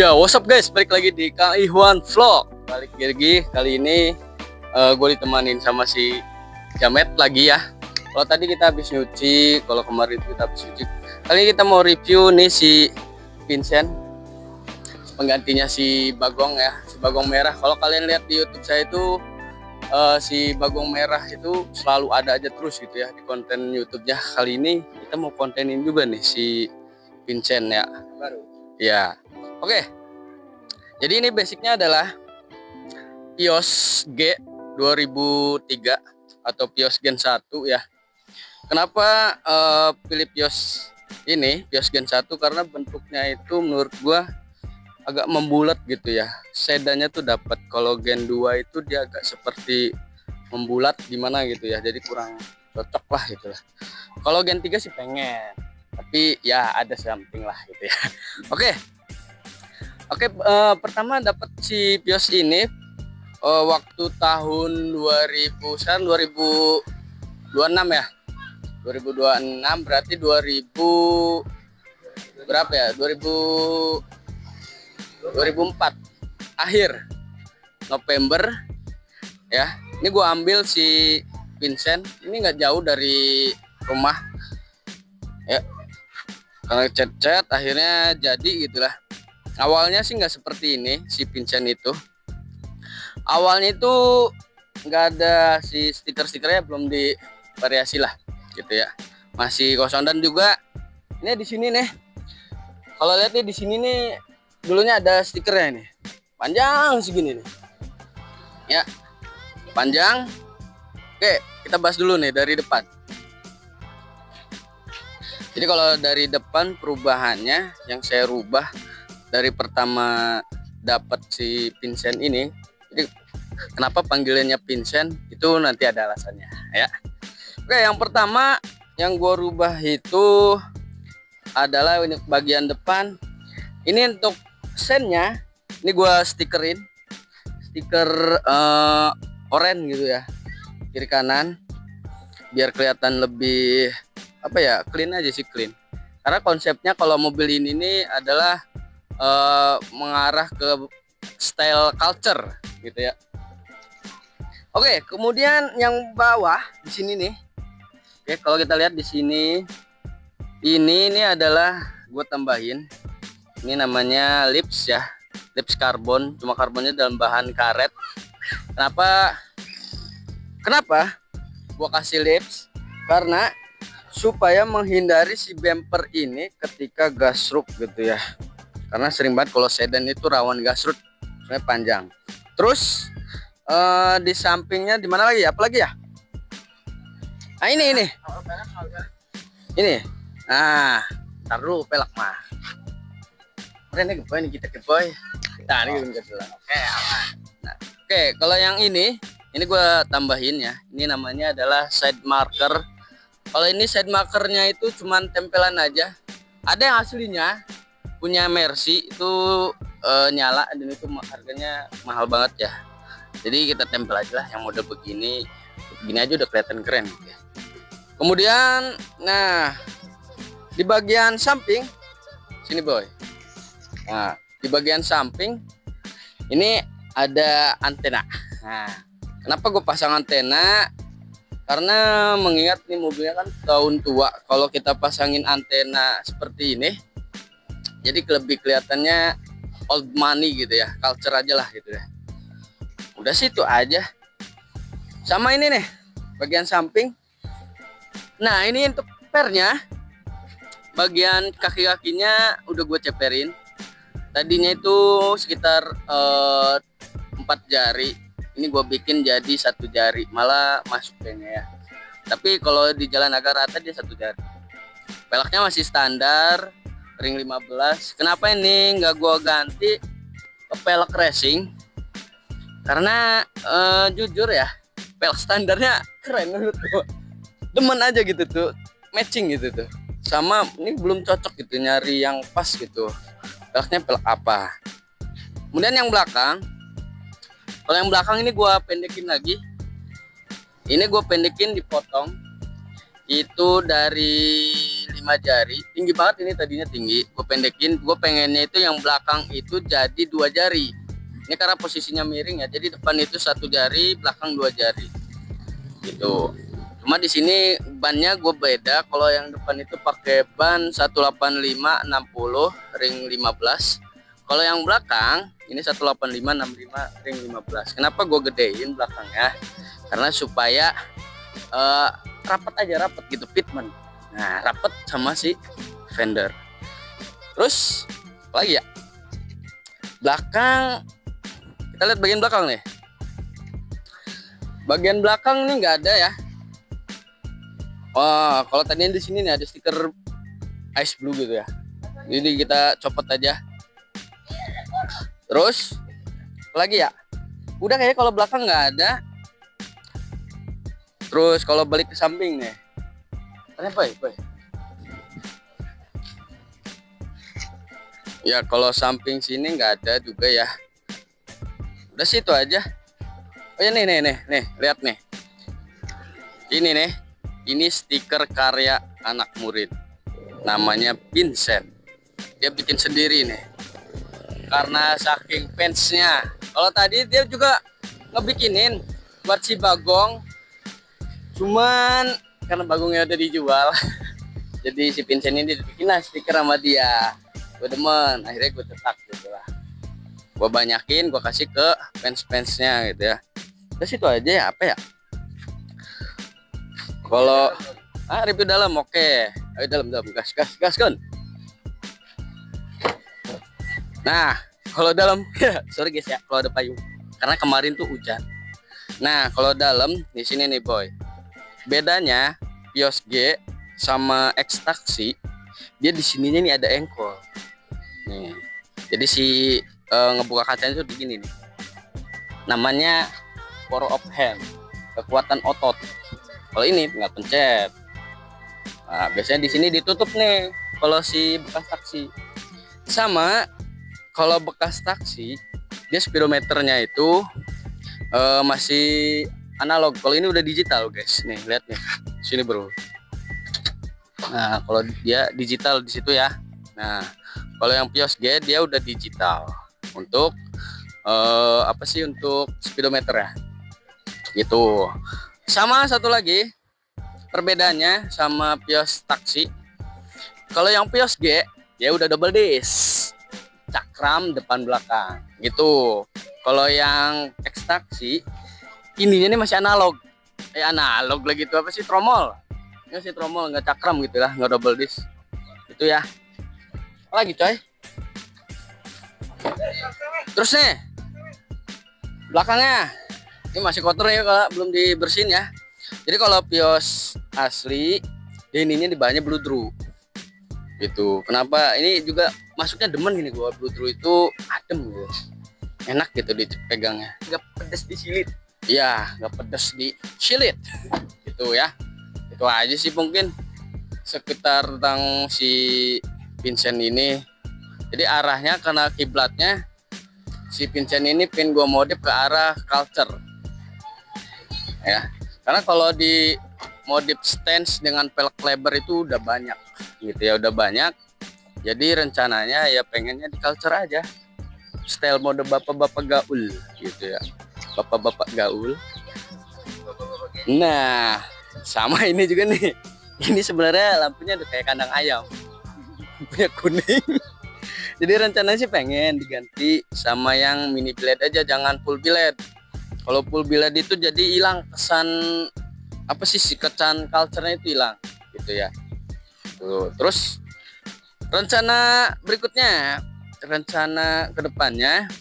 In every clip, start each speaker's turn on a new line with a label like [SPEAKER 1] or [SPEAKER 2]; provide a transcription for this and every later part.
[SPEAKER 1] Ya, what's up guys, balik lagi di Kang Ihwan Vlog. Balik lagi, kali ini gue ditemanin sama si Jamet lagi ya. Kalau tadi kita habis nyuci, kalau kemarin itu kita habis nyuci. Kali ini kita mau review nih si Vincent, penggantinya si Bagong ya, si Bagong Merah. Kalau kalian lihat di YouTube saya itu si Bagong Merah itu selalu ada aja terus gitu ya di konten YouTube-nya. Kali ini kita mau kontenin juga nih si Vincent ya. Baru. Ya. Oke. Jadi ini basicnya adalah Pios G 2003 atau Pios Gen 1 ya. Kenapa pilih Pios ini, Pios Gen 1? Karena bentuknya itu menurut gua agak membulat gitu ya. Sedannya tuh dapat. Kalau Gen 2 itu dia agak seperti membulat gimana gitu ya. Jadi kurang cocok lah gitu lah. Kalau Gen 3 sih pengen. Tapi ya ada something lah gitu ya. Oke, pertama dapat si Pios ini waktu tahun 2026 ya. 2026 berarti 2000 berapa ya? 2004 akhir November ya. Ini gua ambil si Vincent, ini nggak jauh dari rumah ya. Kalau chat akhirnya jadi gitulah. Awalnya sih nggak seperti ini si Vincent itu. Awalnya itu nggak ada si stiker-stikernya, belum divariasi lah gitu ya. Masih kosong. Dan juga ini di sini nih. Kalau lihat nih di sini nih dulunya ada stikernya nih. Panjang segini nih. Ya. Panjang. Oke, kita bahas dulu nih dari depan. Jadi kalau dari depan perubahannya yang saya rubah dari pertama dapat si Vincent ini, jadi kenapa panggilannya Vincent itu nanti ada alasannya ya. Oke, yang pertama yang gua rubah itu adalah ini bagian depan. Ini untuk sennya, ini gua stikerin stiker oranye gitu ya, kiri kanan, biar kelihatan lebih apa ya, clean aja sih, clean. Karena konsepnya kalau mobil ini nih adalah mengarah ke style culture gitu ya. Oke, kemudian yang bawah di sini nih. Oke, kalau kita lihat di sini, ini adalah gue tambahin. Ini namanya lips ya, lips karbon. Cuma karbonnya dalam bahan karet. Kenapa gue kasih lips? Karena supaya menghindari si bumper ini ketika gasruk gitu ya. Karena sering banget kalau sedan itu rawan gasrut, sebenarnya panjang. Terus di sampingnya di mana lagi? Apalagi ya? Nah ini. Nah, taruh pelak mah. Ini boy nih, kita ke boy. Nah, ini kita dulu. Oke, aman. Nah, oke, kalau yang ini gue tambahin ya. Ini namanya adalah side marker. Kalau ini side markernya itu cuman tempelan aja. Ada yang aslinya punya Mercy itu nyala, dan itu harganya mahal banget ya. Jadi kita tempel aja lah yang model begini aja udah kelihatan keren gitu ya. Kemudian nah di bagian samping sini boy. Nah di bagian samping ini ada antena. Nah kenapa gue pasang antena? Karena mengingat nih mobilnya kan tahun tua. Kalau kita pasangin antena seperti ini, jadi lebih kelihatannya old money gitu ya, culture aja lah gitu ya. Udah sih itu aja. Sama ini nih bagian samping. Nah ini untuk pernya, bagian kaki-kakinya udah gue ceperin. Tadinya itu sekitar 4 jari, ini gue bikin jadi 1 jari, malah masuk kayaknya ya. Tapi kalau di jalan agak rata dia 1 jari. Peleknya masih standar ring 15. Kenapa ini nggak gue ganti ke pelek racing? Karena jujur ya, pelek standarnya keren menurut gue. Demen aja gitu tuh, matching gitu tuh. Sama ini belum cocok gitu, nyari yang pas gitu. Peleknya pelek apa? Kemudian yang belakang, kalau yang belakang ini gue pendekin lagi. Ini gue pendekin, dipotong. Itu dari 5 jari, tinggi banget ini, tadinya tinggi, gue pendekin. Gue pengennya itu yang belakang itu jadi 2 jari. Ini karena posisinya miring ya, jadi depan itu 1 jari, belakang 2 jari gitu. Cuma di sini bannya gue beda. Kalau yang depan itu pakai ban 185 60 ring 15. Kalau yang belakang ini 185 65 ring 15. Kenapa gue gedein belakangnya? Karena supaya rapat aja, rapat gitu, fitment. Nah, rapat sama si fender. Terus apa lagi ya? Belakang, kita lihat bagian belakang nih. Bagian belakang nih nggak ada ya. Wah, kalau tadi di sini nih ada stiker ice blue gitu ya. Jadi kita copot aja. Terus lagi ya. Udah kayaknya kalau belakang nggak ada. Terus kalau balik ke samping nih. Boy. Ya kalau samping sini nggak ada juga ya. Udah sih itu aja. Oh ya nih, lihat nih. Ini nih. Ini stiker karya anak murid. Namanya Vincent. Dia bikin sendiri nih. Karena saking fansnya. Kalau tadi dia juga ngebikinin buat si Bagong. Cuman karena Bagongnya udah dijual. Jadi si Vincent ini dibikin lah stiker sama dia. Gue demen, akhirnya gue cetak gitu lah. Gue banyakin, gue kasih ke fans-fansnya gitu ya. Terus itu aja ya, apa ya? Kalau review dalam, oke. Ayo dalam gas kan. Nah, kalau dalam ya, sorry guys ya, kalau ada payung. Karena kemarin tuh hujan. Nah, kalau dalam di sini nih boy. Bedanya Vios G sama X Taxi, dia di sininya nih ada engkol. Nih. Jadi si ngebuka kacanya tuh begini nih. Namanya power of hand, kekuatan otot. Kalau ini tinggal pencet. Nah, biasanya di sini ditutup nih kalau si bekas taksi. Sama kalau bekas taksi, dia speedometernya itu masih analog. Kalau ini udah digital, guys. Nih, lihat nih. Sini, bro. Nah, kalau dia digital di situ ya. Nah, kalau yang Vios G dia udah digital untuk apa sih, untuk speedometer ya. Gitu. Sama satu lagi perbedaannya sama Vios taksi. Kalau yang Vios G dia udah double disc, cakram depan belakang gitu. Kalau yang X taksi ininya nih masih analog. Analog lagi, itu apa sih, tromol. Ini sih tromol, nggak cakram gitu lah, nggak double disc. Itu ya. Apa lagi coy? Terus nih belakangnya ini masih kotor ya kalau belum dibersihin ya. Jadi kalau Vios asli dia ininya di bawahnya bludru gitu. Kenapa ini juga masuknya demen gini gua, bludru itu adem gitu, enak gitu dipegangnya, nggak pedes di silit. Iya, nggak pedes di silit gitu ya. Itu aja sih mungkin sekitar tentang si Vincent ini. Jadi arahnya karena kiblatnya si Vincent ini pin gua modif ke arah culture ya. Karena kalau di modif stance dengan pelek lebar itu udah banyak gitu ya, udah banyak. Jadi rencananya ya pengennya di culture aja, style mode bapak-bapak gaul gitu ya, bapak-bapak gaul. Nah, sama ini juga nih. Ini sebenarnya lampunya udah kayak kandang ayam, lampunya kuning. Jadi rencananya sih pengen diganti sama yang mini blade aja, jangan full blade. Kalau full blade itu jadi hilang kesan apa sih, si kesan culture-nya itu hilang gitu ya. Tuh, terus rencana berikutnya, rencana kedepannya,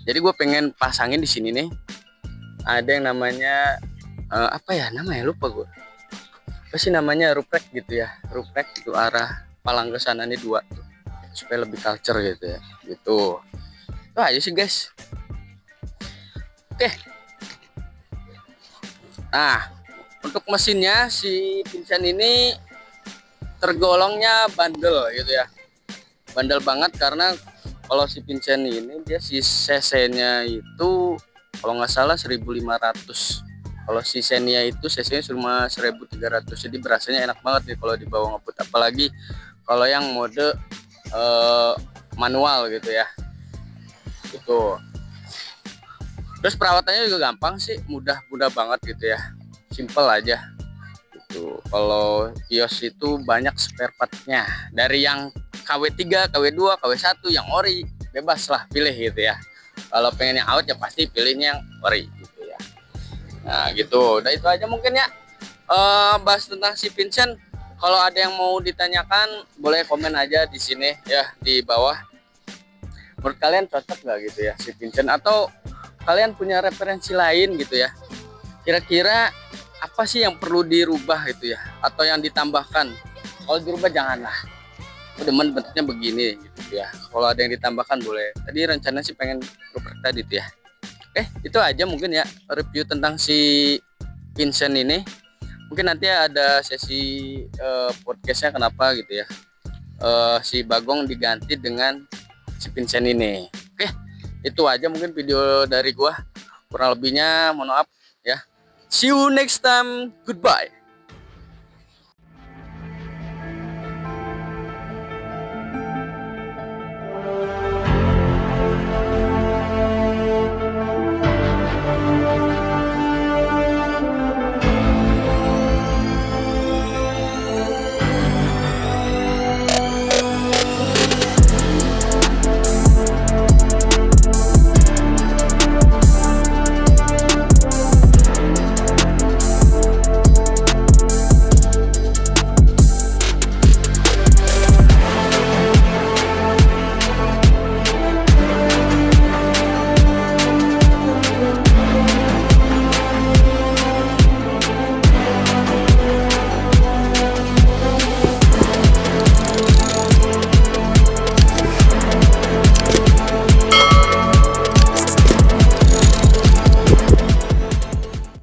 [SPEAKER 1] jadi gue pengen pasangin di sini nih, ada yang namanya apa ya namanya, lupa gue. Apa sih namanya, ruprek gitu ya, ruprek itu arah palang ke sana nih 2 tuh, supaya lebih culture gitu ya. Gitu. Itu aja sih guys. Oke. Nah, untuk mesinnya si Vincent ini tergolongnya bandel gitu ya. Bandel banget karena kalau si Vincent ini dia si cc-nya itu kalau nggak salah 1500 Kalau si Xenia itu cc-nya cuma 1300, jadi berasanya enak banget nih kalau dibawa ngebut, apalagi kalau yang mode manual gitu ya. Itu. Terus perawatannya juga gampang sih, mudah banget gitu ya. Simple aja. Gitu. Kalau kios itu banyak spare partnya. Dari yang KW3, KW2, KW1 yang ori, bebas lah pilih gitu ya. Kalau pengen yang out ya pasti pilihnya yang ori gitu ya. Nah, gitu. Udah itu aja mungkin ya. Bahas tentang si Vincent. Kalau ada yang mau ditanyakan, boleh komen aja di sini ya, di bawah. Menurut kalian cocok nggak gitu ya si Vincent, atau kalian punya referensi lain gitu ya, kira-kira apa sih yang perlu dirubah gitu ya, atau yang ditambahkan? Kalau dirubah janganlah, aku demen bentuknya begini gitu ya. Kalau ada yang ditambahkan boleh. Tadi rencananya sih pengen proper tadi tuh ya. Oke, itu aja mungkin ya review tentang si Vincent ini. Mungkin nanti ada sesi podcastnya kenapa gitu ya, si Bagong diganti dengan si Vincent ini. Oke, itu aja mungkin video dari gua. Kurang lebihnya mohon maaf ya. See you next time. Goodbye.